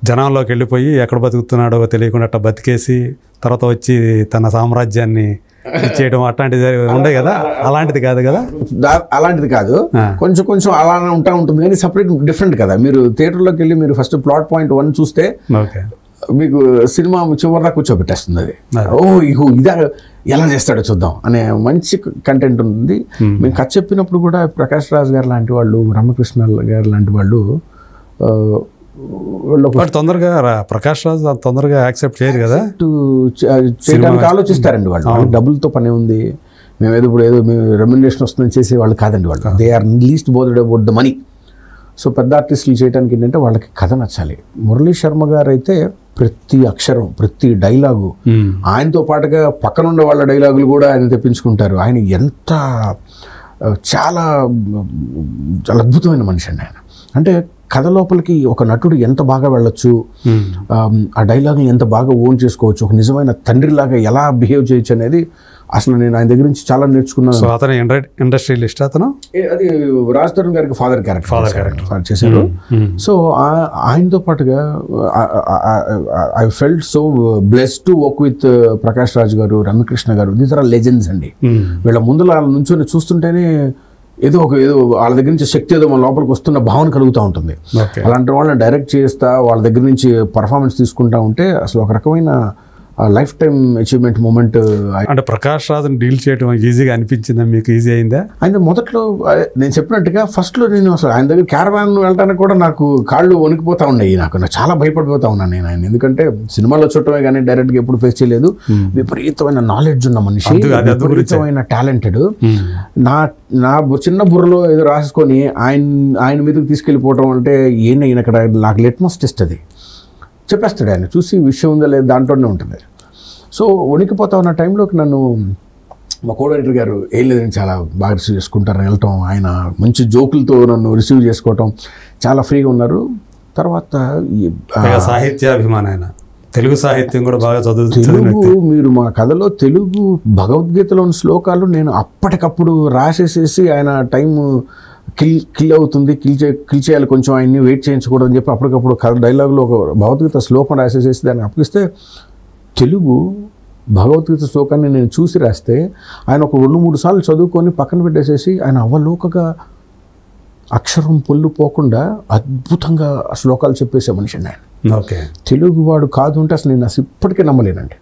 జనాల్లోకి వెళ్ళిపోయి ఎక్కడ బతుకుతున్నాడో తెలియకుండా అట్లా బతికేసి తర్వాత వచ్చి తన సామ్రాజ్యాన్ని ఇచ్చేయడం అట్లాంటిది ఉండే కదా, అలాంటిది కాదు కదా. అలాంటిది కాదు, కొంచెం కొంచెం అలానే ఉంటుంది కానీ సపరేట్ డిఫరెంట్ కదా. మీరు థియేటర్లోకి వెళ్ళి మీరు ఫస్ట్ ప్లాట్ పాయింట్ 1 చూస్తే మీకు సినిమా చివరిదా కూర్చోబెట్టేస్తుంది అది. ఇహో ఇదా ఎలా చేస్తాడో చూద్దాం అనే మంచి కంటెంట్ ఉంటుంది. మేము కథ చెప్పినప్పుడు కూడా ప్రకాష్ రాజ్ గారు లాంటి వాళ్ళు, రామకృష్ణ గారు లాంటి వాళ్ళు తొందరగా ప్రకాష్ రాజ్ తొందరగా యాక్సెప్ట్ చేయరు కదా, చేయడానికి ఆలోచిస్తారండి వాళ్ళు. డబ్బులతో పని ఉంది, మేము ఇప్పుడు ఏదో మేము రెమ్యునరేషన్ వస్తుందని చేసే వాళ్ళు కాదండి వాళ్ళు. They are least bothered about the money. So పెద్ద ఆర్టిస్టులు చేయడానికి ఏంటంటే వాళ్ళకి కథ నచ్చాలి. మురళీ శర్మ గారు అయితే ప్రతి అక్షరం, ప్రతి డైలాగు, ఆయనతో పాటుగా పక్కనుండే వాళ్ళ డైలాగులు కూడా ఆయన తెప్పించుకుంటారు. ఆయన ఎంత చాలా చాలా అద్భుతమైన మనిషి అండి ఆయన. అంటే కథ లోపలికి ఒక నటుడు ఎంత బాగా వెళ్ళొచ్చు, ఆ డైలాగ్ని ఎంత బాగా ఓన్ చేసుకోవచ్చు, ఒక నిజమైన తండ్రిలాగా ఎలా బిహేవ్ చేయొచ్చు అనేది అసలు నేను ఆయన దగ్గర నుంచి చాలా నేర్చుకున్నాను. సో అతను ఇండస్ట్రియలిస్ట్, అతను అది రాజ్ తరుణ్ గారికి ఫాదర్ క్యారెక్టర్ చేశారు. సో ఆయనతో పాటుగా I felt so blessed to work with Prakash Raj గారు, రమ్యకృష్ణ గారు. దీస్ ఆర్ లెజెండ్స్ అండి. వీళ్ళ ముందు నుంచొని చూస్తుంటేనే ఏదో వాళ్ళ దగ్గర నుంచి శక్తి ఏదో మన లోపలికి వస్తున్న భావన కలుగుతూ ఉంటుంది. అలాంటి వాళ్ళని డైరెక్ట్ చేస్తా వాళ్ళ దగ్గర నుంచి పర్ఫార్మెన్స్ తీసుకుంటా ఉంటే అసలు ఒక రకమైన లైఫ్ టైం అచీవ్మెంట్ మూమెంట్. అంటే ప్రకాష్ రాజ్ని డీల్ చేయడం ఈజీగా అనిపించిందా మీకు? ఈజీ అయిందా? ఆయన మొదట్లో నేను చెప్పినట్టుగా ఫస్ట్లో నేను అసలు ఆయన దగ్గర క్యారవాన్ వెళ్ళడానికి కూడా నాకు కాళ్ళు వణికిపోతా ఉన్నాయి. నాకు చాలా భయపడిపోతా ఉన్నాను నేను ఆయన. ఎందుకంటే సినిమాలో చూడటమే కానీ డైరెక్ట్గా ఎప్పుడు ఫేస్ చేయలేదు. విపరీతమైన నాలెడ్జ్ ఉన్న మనిషి, విపరీతమైన టాలెంటెడ్. నా చిన్న బుర్రలో ఏదో రాసుకొని ఆయన మీదకి తీసుకెళ్ళిపోవటం అంటే ఈయన అక్కడ నాకు లిట్మస్ టెస్ట్ అది చెప్పేస్తాడు. ఆయన చూసి విషయం ఉందా లేదు దాంట్లోనే ఉంటుంది. సో వణికిపోతా ఉన్న టైంలోకి నన్ను మా కోడైరెక్టర్ గారు ఏం లేదని చాలా బాగా రిసీవ్ చేసుకుంటారు వెళ్ళటం. ఆయన మంచి జోకులతో నన్ను రిసీవ్ చేసుకోవటం, చాలా ఫ్రీగా ఉన్నారు. తర్వాత సాహిత్యాభిమానం, ఆయన తెలుగు సాహిత్యం కూడా బాగా తెలుగు. మీరు మా కథలో తెలుగు భగవద్గీతలోని శ్లోకాలు నేను అప్పటికప్పుడు రాసేసేసి ఆయన టైం కిల్ అవుతుంది, కిల్ చేయాలి కొంచెం, ఆయన్ని వెయిట్ చేయించకూడదు అని చెప్పి అప్పటికప్పుడు కథ డైలాగులో ఒక భగవద్గీత శ్లోకం రాసేసేసి దాన్ని అప్పగిస్తే తెలుగు భగవద్గీత శ్లోకాన్ని నేను చూసి రాస్తే ఆయన ఒక 2-3 సార్లు చదువుకొని పక్కన పెట్టేసేసి ఆయన అవలోకగా అక్షరం పొల్లు పోకుండా అద్భుతంగా శ్లోకాలు చెప్పేసే మనిషి అండి ఆయన. ఓకే, తెలుగువాడు కాదు అంటే అసలు నేను అసలు ఇప్పటికీ నమ్మలేనండి.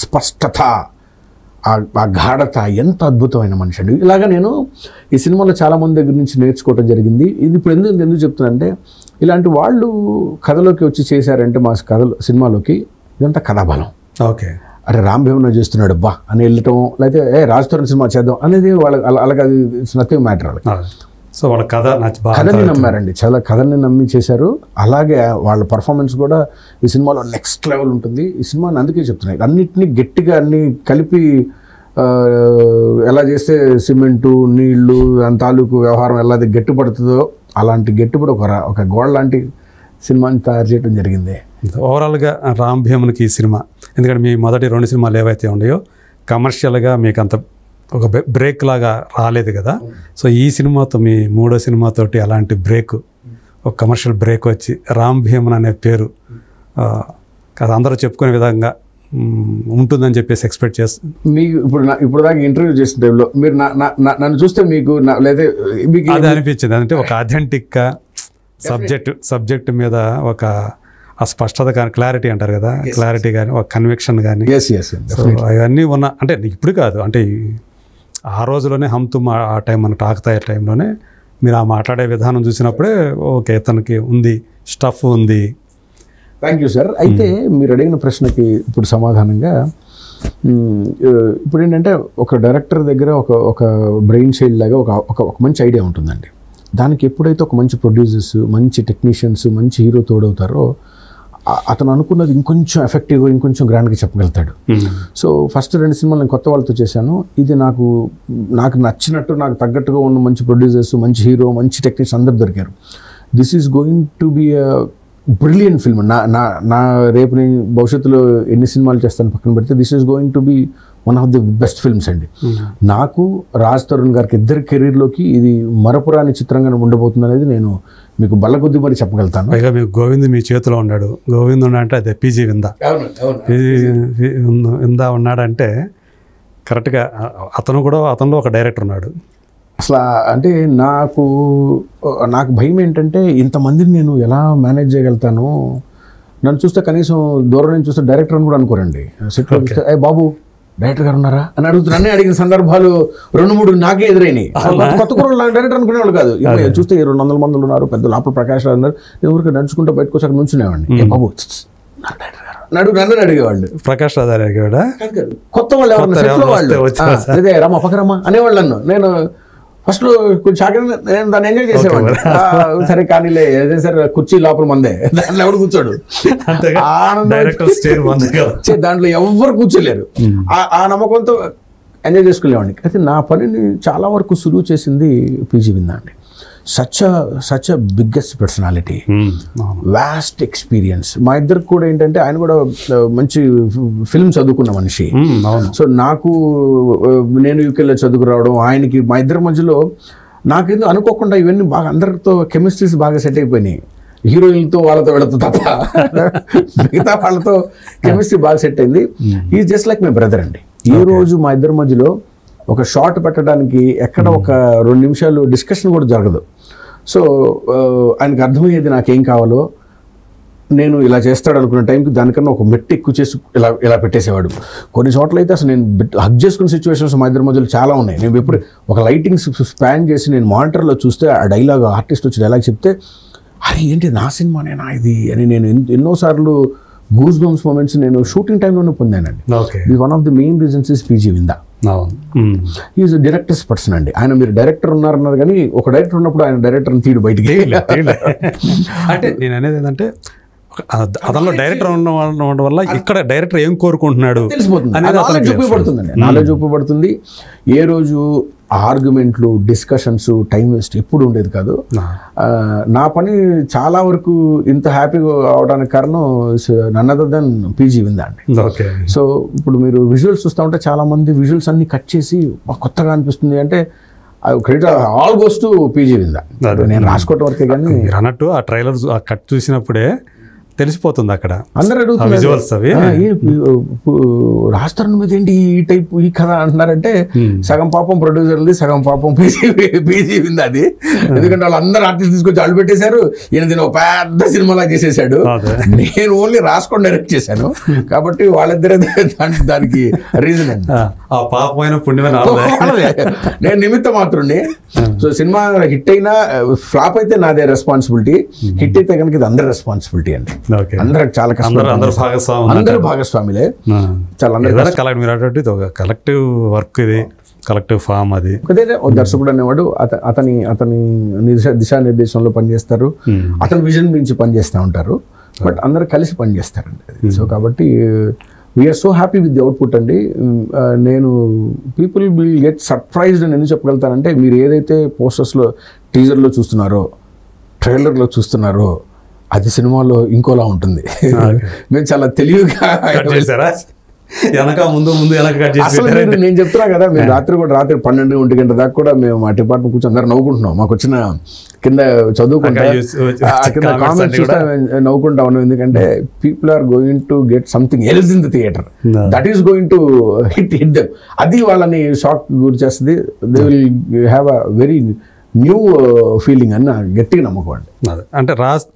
స్పష్టత, ఆ గాఢత, ఎంత అద్భుతమైన మనిషి అండి. ఇలాగా నేను ఈ సినిమాలో చాలామంది దగ్గర నుంచి నేర్చుకోవడం జరిగింది. ఇది ఇప్పుడు ఎందుకు చెప్తున్నానంటే ఇలాంటి వాళ్ళు కథలోకి వచ్చి చేశారంటే మా సినిమాలోకి ఇదంతా కథాబలం. ఓకే, అరే రామ్ భీమన చేస్తున్నాడు బా అని వెళ్ళటం, లేకపోతే రాజ్ తరుణ్ సినిమా చేద్దాం అనేది వాళ్ళకి అలాగే అది ఇట్స్ నథింగ్ మ్యాటర్ వాళ్ళకి. సో వాళ్ళ కథని నమ్మారండి, చాలా కథని నమ్మి చేశారు. అలాగే వాళ్ళ పర్ఫార్మెన్స్ కూడా ఈ సినిమాలో నెక్స్ట్ లెవెల్ ఉంటుంది. ఈ సినిమాని అందుకే చెప్తున్నాయి, అన్నిటినీ గట్టిగా అన్ని కలిపి ఎలా చేస్తే సిమెంటు నీళ్లు దాని తాలూకు వ్యవహారం ఎలా గట్టిపడుతుందో అలాంటి గట్టిపడి ఒక గోడ లాంటి సినిమాని తయారు చేయడం జరిగింది. ఓవరాల్గా రామ్ భీమునికి ఈ సినిమా, ఎందుకంటే మీ మొదటి 2 సినిమాలు ఏవైతే ఉన్నాయో కమర్షియల్గా మీకు అంత ఒక బ్రేక్ లాగా రాలేదు కదా. సో ఈ సినిమాతో మీ 3వ సినిమాతోటి అలాంటి బ్రేక్, ఒక కమర్షియల్ బ్రేక్ వచ్చి రామ్ భీమన్ అనే పేరు అందరూ చెప్పుకునే విధంగా ఉంటుందని చెప్పేసి ఎక్స్పెక్ట్ చేస్తాను. మీకు ఇప్పుడు దాకా ఇంటర్వ్యూ చేసిన టైంలో మీరు నన్ను చూస్తే మీకు లేదా మీకు అది అనిపించింది అంటే ఒక అథెంటిక్గా సబ్జెక్ట్ మీద ఒక ఆ స్పష్టత కానీ, క్లారిటీ అంటారు కదా, క్లారిటీ కానీ, ఒక కన్విక్షన్ కానీ అవన్నీ ఉన్న, అంటే ఇప్పుడు కాదు, అంటే ఆ రోజులోనే హమ్తుమ్ ఆ టైం మన టాక్తాయ టైంలోనే మీరు ఆ మాట్లాడే విధానం చూసినప్పుడే ఓకే ఇతనికి ఉంది, స్టఫ్ ఉంది. Thank you sir. అయితే మీరు అడిగిన ప్రశ్నకి ఇప్పుడు సమాధానంగా ఇప్పుడు ఏంటంటే ఒక డైరెక్టర్ దగ్గర ఒక బ్రెయిన్ చైల్డ్ లాగా ఒక మంచి ఐడియా ఉంటుందండి. దానికి ఎప్పుడైతే ఒక మంచి ప్రొడ్యూసర్స్, మంచి టెక్నీషియన్స్, మంచి హీరో తోడవుతారో అతను అనుకున్నది ఇంకొంచెం ఎఫెక్టివ్గా, ఇంకొంచెం గ్రాండ్గా చెప్పగలుగుతాడు. సో ఫస్ట్ 2 సినిమాలు నేను కొత్త వాళ్ళతో చేశాను. ఇది నాకు నచ్చినట్టు, నాకు తగ్గట్టుగా ఉన్న మంచి ప్రొడ్యూసర్స్, మంచి హీరో, మంచి టెక్నీషియన్స్ అందరు దొరికారు. This is going to be a brilliant film. నా రేపు నేను భవిష్యత్తులో ఎన్ని సినిమాలు చేస్తాను పక్కన పెడితే this is going to B one of the best films అండి. నాకు రాజ్ తరుణ్ గారికి ఇద్దరి కెరీర్లోకి ఇది మరపురాని చిత్రంగా ఉండబోతుంది అనేది నేను మీకు బల్లకొద్ది మరి చెప్పగలుగుతాను. పైగా మీకు గోవింద్ మీ చేతిలో ఉన్నాడు. గోవింద్ ఉన్నాడంటే అదే పీజీ విందా. పీజీ విందా ఉన్నాడంటే కరెక్ట్గా అతనిలో ఒక డైరెక్టర్ ఉన్నాడు. అసలు అంటే నాకు భయం ఏంటంటే ఇంతమందిని నేను ఎలా మేనేజ్ చేయగలుగుతాను. నన్ను చూస్తే కనీసం దూరం నుంచి చూస్తే డైరెక్టర్ అని కూడా అనుకోరండి. సెట్లో చూస్తే ఏ బాబు డైరెక్టర్ గారు ఉన్నారా అని అడుగుతున్నాను. అడిగిన సందర్భాలు 2-3 నాకే ఎదురైనాయి. కొత్త కూరలు డైరెక్టర్ అనుకునేవాళ్ళు కాదు. చూస్తే 200 మంది ఉన్నారు, పెద్ద లోపల ప్రకాష్ రావు ఉన్నారు. నేను ఊరికి నడుచుకుంటూ బయటకు వచ్చాక నుంచునేవాడిని. ఏ బాబు డైరెక్టర్ గారు నన్ను అడిగేవాళ్ళు. ప్రకాష్ రావు అడిగేవాడా? కొత్త వాళ్ళు ఎవరన్నా వాళ్ళు అదే రమ్మ పక్కరమ్మ అనేవాళ్ళు నన్ను. నేను ఫస్ట్ కొంచెం షాక్ నేను దాన్ని ఎంజాయ్ చేసేవాడిని. సరే కానీలే సరే కుర్చీ లోపల మందే, దాంట్లో ఎవరు కూర్చోడు, దాంట్లో ఎవరు కూర్చోలేరు. ఆ నమ్మకంతో ఎంజాయ్ చేసుకునేవాడిని. అయితే నా పనిని చాలా వరకు సులువు చేసింది పీజీ విందా అండి. Such a biggest personality, vast experience. మా ఇద్దరికి కూడా ఏంటంటే ఆయన కూడా మంచి ఫిల్మ్ చదువుకున్న మనిషి. సో నేను యూకేలో చదువుకు రావడం, ఆయనకి మా ఇద్దరి మధ్యలో నాకేందో అనుకోకుండా ఇవన్నీ బాగా అందరితో కెమిస్ట్రీస్ బాగా సెట్ అయిపోయినాయి. హీరోయిన్లతో వీళ్ళతో తప్ప మిగతా వాళ్ళతో కెమిస్ట్రీ బాగా సెట్ అయింది. Is just like my brother అండి. ఈ రోజు మా ఇద్దరి మధ్యలో ఒక షార్ట్ పెట్టడానికి ఎక్కడ ఒక 2 నిమిషాలు డిస్కషన్ కూడా జరగదు. సో ఆయనకు అర్థమయ్యేది నాకేం కావాలో, నేను ఇలా చేస్తాడు అనుకున్న టైంకి దానికన్నా ఒక మెట్టు ఎక్కువ చేసి ఇలా పెట్టేసేవాడు. కొన్ని చోట్ల అయితే అసలు నేను హగ్ చేసుకున్న సిచ్యువేషన్స్ మా ఇద్దరి మధ్యలో చాలా ఉన్నాయి. నేను ఎప్పుడు ఒక లైటింగ్స్ స్పాన్ చేసి నేను మానిటర్లో చూస్తే ఆ డైలాగ్ ఆర్టిస్ట్ వచ్చి డైలాగ్ చెప్తే అరే ఏంటి నా సినిమానేనా ఇది అని నేను ఎన్నోసార్లు గూస్ బంప్స్ మూమెంట్స్ నేను షూటింగ్ టైంలోనే పొందానండి. One of the main reasons is PG Vinda. Is directors person అండి. ఆయన మీరు డైరెక్టర్ ఉన్నారు కానీ ఒక డైరెక్టర్ ఉన్నప్పుడు ఆయన డైరెక్టర్ని తీడు బయటికి. అంటే నేను అనేది ఏంటంటే అతనిలో డైరెక్టర్ ఉండడం వల్ల ఇక్కడ డైరెక్టర్ ఏం కోరుకుంటున్నాడు తెలిసిపోతుంది, నాలెడ్జ్ ఉపయోగపడుతుందండి. నాలెడ్జ్ ఉపయోగపడుతుంది. ఏ రోజు ఆర్గ్యుమెంట్లు, డిస్కషన్స్, టైం వేస్ట్ ఎప్పుడు ఉండేది కాదు. నా పని చాలా వరకు ఇంత హ్యాపీగా అవడానికి కారణం none other then PG Vinda అండి. సో ఇప్పుడు మీరు విజువల్స్ చూస్తూ ఉంటే చాలా మంది విజువల్స్ అన్ని కట్ చేసి కొత్తగా అనిపిస్తుంది అంటే credit all goes to PG Vinda. నేను రాసుకోవటం వరకే కానీ అన్నట్టు ఆ ట్రైలర్ ఆ కట్ చూసినప్పుడే తెలిసిపోతుంది. అక్కడ అందరూ అడుగుతున్నారు రాజ్ తరుణ్ మీద ఏంటి ఈ టైప్ ఈ కథ అంటున్నారంటే సగం పాపం ప్రొడ్యూసర్ది, సగం పాపం పీజీ విందా అది. ఎందుకంటే వాళ్ళు అందరూ ఆర్టిస్ట్ తీసుకొచ్చి అడ్డు పెట్టేశారు. ఈయన దీన్ని ఒక పెద్ద సినిమాలా చేసేసాడు. నేను ఓన్లీ రాసుకొని డైరెక్ట్ చేశాను కాబట్టి వాళ్ళిద్దరే దానికి రీజన్ అండి. నేను నిమిత్త మాత్రుండి. సో సినిమా హిట్ అయినా ఫ్లాప్ అయితే నాదే రెస్పాన్సిబిలిటీ, హిట్ అయితే కనుక ఇది అందరి రెస్పాన్సిబిలిటీ అండి. అందరూ చాలా కష్టం, అందరూ భాగస్వామిలే. చాలా కలెక్టివ్ వర్క్, ఇది కలెక్టివ్ ఫామ్. అది దర్శకుడు అనేవాడు అతని దిశానిర్దేశంలో పనిచేస్తారు, అతని విజన్ మించి పనిచేస్తూ ఉంటారు, బట్ అందరూ కలిసి పనిచేస్తారండి. సో కాబట్టి we are so happy with the output అండి. నేను పీపుల్ విల్ గెట్ సర్ప్రైజ్డ్ అని ఎందుకు చెప్పగలుగుతానంటే మీరు ఏదైతే పోస్టర్స్లో, టీజర్లో చూస్తున్నారో, ట్రైలర్లో చూస్తున్నారో అది సినిమాలో ఇంకోలా ఉంటుంది. మేము చాలా తెలివిగా అసలు నేను చెప్తున్నా కదా, మేము రాత్రి 12-1 గంటల దాకా కూడా మేము మా డిపార్ట్మెంట్ కూర్చొని అందరూ నవ్వుకుంటున్నాం. మాకు వచ్చిన కింద చదువుకుంటా కింద కామెంట్స్ చూస్తే నవ్వుకుంటా ఉన్నాం. ఎందుకంటే people are going to get something else in the theatre, that is going to hit them. అది వాళ్ళని షాక్ గురి చేస్తుంది. They will have a very new feeling అని గట్టిగా నమ్మకం అండి.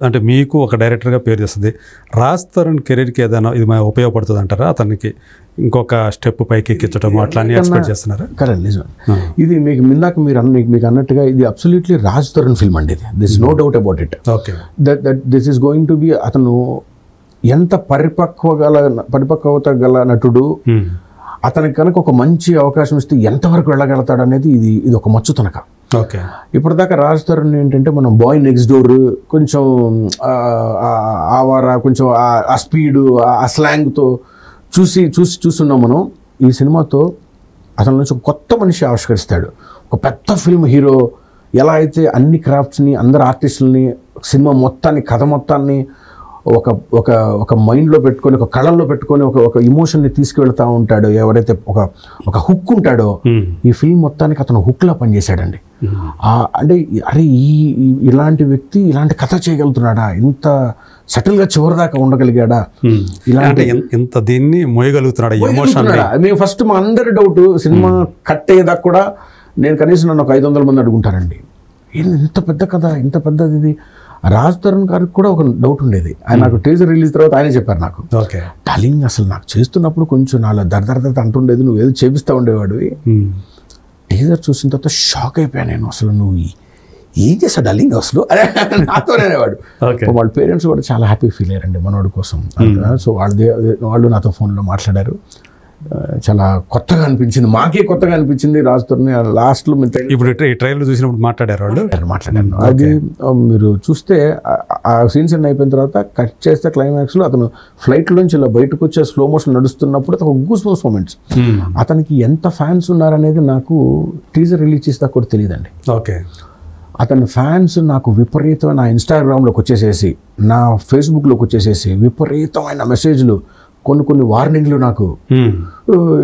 అంటే మీకు ఒక డైరెక్టర్గా పేరు చేస్తుంది. రాజ్ తరుణ్ కెరీర్కి ఏదైనా ఇది ఉపయోగపడుతుంది అంటారా? అతనికి ఇంకొక స్టెప్ పైకి ఎక్కించడం అట్లా ఎక్స్పెక్ట్ చేస్తున్నారా? కరెక్ట్, నిజం. ఇది మీకు అన్నట్టుగా ఇది అబ్సల్యూట్లీ రాజ్ తరుణ్ ఫిల్మ్ అండి. ఇది this no doubt about it. That this is going to be, అతను ఎంత పరిపక్వత గల నటుడు, అతనికి కనుక ఒక మంచి అవకాశం ఇస్తే ఎంతవరకు వెళ్ళగలుగుతాడు అనేది ఇది ఒక మచ్చుతనక. ఇప్పటిదాకా రాజ్ తరుణ్ ఏంటంటే మనం బాయ్ నెక్స్ట్ డోర్, కొంచెం ఆవారా, కొంచెం ఆ స్పీడు, ఆ స్లాంగ్తో చూస్తున్నాం మనం. ఈ సినిమాతో అతని నుంచి ఒక కొత్త మనిషి ఆవిష్కరిస్తాడు. ఒక పెద్ద ఫిల్మ్ హీరో ఎలా అయితే అన్ని క్రాఫ్ట్స్ని, అందరు ఆర్టిస్టులని, సినిమా మొత్తాన్ని, కథ మొత్తాన్ని ఒక ఒక ఒక మైండ్లో పెట్టుకొని, ఒక కళల్లో పెట్టుకొని ఒక ఇమోషన్ని తీసుకువెళ్తా ఉంటాడో, ఎవరైతే ఒక హుక్ ఉంటాడో, ఈ ఫిల్మ్ మొత్తానికి అతను హుక్లా పనిచేశాడండి. అంటే అరే ఇలాంటి వ్యక్తి ఇలాంటి కథ చేయగలుగుతున్నాడా, ఇంత సెటిల్గా చివరిదాకా ఉండగలిగాడా, ఇలాంటి ఎంత దీన్ని మోయగలుగుతున్నాడా ఎమోషన్. మేము ఫస్ట్ మా అందరి డౌట్, సినిమా కట్ అయ్యేదాకా కూడా నేను కనీసం నన్ను ఒక 500 మంది అడుగుంటారండి, ఇంత పెద్ద కథ, ఇంత పెద్దది ఇది. రాజ్ తరుణ్ గారికి కూడా ఒక డౌట్ ఉండేది. ఆయన నాకు టీజర్ రిలీజ్ తర్వాత ఆయనే చెప్పారు నాకు, డార్లింగ్ అసలు నాకు చేస్తున్నప్పుడు కొంచెం నాలో దర్దర్ద అంటుండేది, నువ్వు ఏదో చేపిస్తూ ఉండేవాడు. టీజర్ చూసిన తర్వాత షాక్ అయిపోయాను నేను, అసలు నువ్వు ఏం చేస్తావు డార్లింగ్ అసలు నాతోనే అనేవాడు. వాళ్ళ పేరెంట్స్ కూడా చాలా హ్యాపీ ఫీల్ అయ్యారండి మనోడి కోసం. సో వాళ్ళు నాతో ఫోన్లో మాట్లాడారు. చాలా కొత్తగా అనిపించింది, మాకే కొత్తగా అనిపించింది రాజ్ తరుణ్. లాస్ట్లో ఇప్పుడు ఈ ట్రైలర్ చూసినప్పుడు మాట్లాడారు. అది మీరు చూస్తే ఆ సీన్స్ అన్ని అయిపోయిన తర్వాత కట్ చేస్తే క్లైమాక్స్లో అతను ఫ్లైట్ నుంచి ఇలా బయటకు వచ్చే స్లో మోషన్ నడుస్తున్నప్పుడు ఒక గూస్ బంప్స్ మూమెంట్స్. అతనికి ఎంత ఫ్యాన్స్ ఉన్నారనేది నాకు టీజర్ రిలీజ్ చేస్తే కూడా తెలియదండి. అతని ఫ్యాన్స్ నాకు విపరీతమైన, నా ఇన్స్టాగ్రామ్లోకి వచ్చేసేసి, నా ఫేస్బుక్లోకి వచ్చేసేసి విపరీతమైన మెసేజ్లు, కొన్ని వార్నింగ్లు. నాకు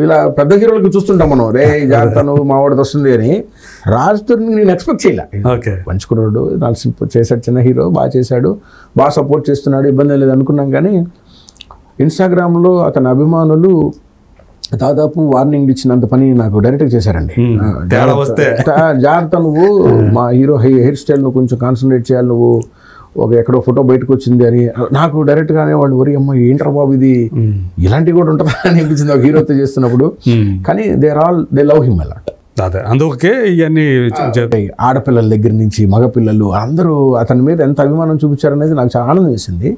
ఇలా పెద్ద హీరోలకి చూస్తుంటాం మనం, రే జాగ్రత్త నువ్వు మా వాడిది వస్తుంది అని. రాజ్ తరుణ్ నేను ఎక్స్పెక్ట్ చేయలే. పంచుకున్నాడు, నాకు చేశాడు, చిన్న హీరో, బాగా చేశాడు, బాగా సపోర్ట్ చేస్తున్నాడు, ఇబ్బంది లేదు అనుకున్నాం. కానీ ఇన్స్టాగ్రామ్లో అతని అభిమానులు దాదాపు వార్నింగ్ ఇచ్చినంత పని నాకు డైరెక్ట్గా చేశారండి. జాగ్రత్త నువ్వు, మా హీరో హెయిర్ స్టైల్ నువ్వు కొంచెం కాన్సన్ట్రేట్ చేయాలి, నువ్వు ఎక్కడో ఫోటో బయటకు వచ్చింది అని నాకు డైరెక్ట్గానే వాళ్ళు, ఒరి అమ్మ ఏంటర్ బాబు ఇది, ఇలాంటివి కూడా ఉంటుందా అని అనిపించింది ఒక హీరోతో చేస్తున్నప్పుడు. కానీ దే లవ్ హిమ్ అలాట్. అందుకే ఇవన్నీ ఆడపిల్లల దగ్గర నుంచి మగపిల్లలు అందరూ అతని మీద ఎంత అభిమానం చూపించారనేది నాకు చాలా ఆనందం వేసింది.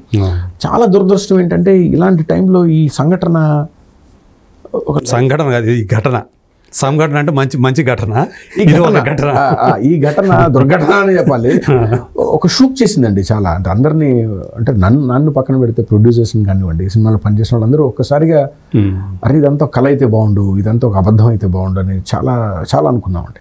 చాలా దురదృష్టం ఏంటంటే ఇలాంటి టైంలో ఈ సంఘటన కాదు, ఈ ఘటన సంఘటన అంటే మంచి ఘటన, ఈ ఘటన దుర్ఘటన అని చెప్పాలి. ఒక షూక్ చేసిందండి చాలా. అంటే అందరినీ, అంటే నన్ను పక్కన పెడితే ప్రొడ్యూసర్స్ని కానివ్వండి, సినిమాలో పనిచేసిన వాళ్ళందరూ ఒక్కసారిగా అరే ఇదంతా కళ అయితే బాగుండు, ఇదంతా ఒక అబద్ధం అయితే బాగుండు అని చాలా చాలా అనుకున్నామండి.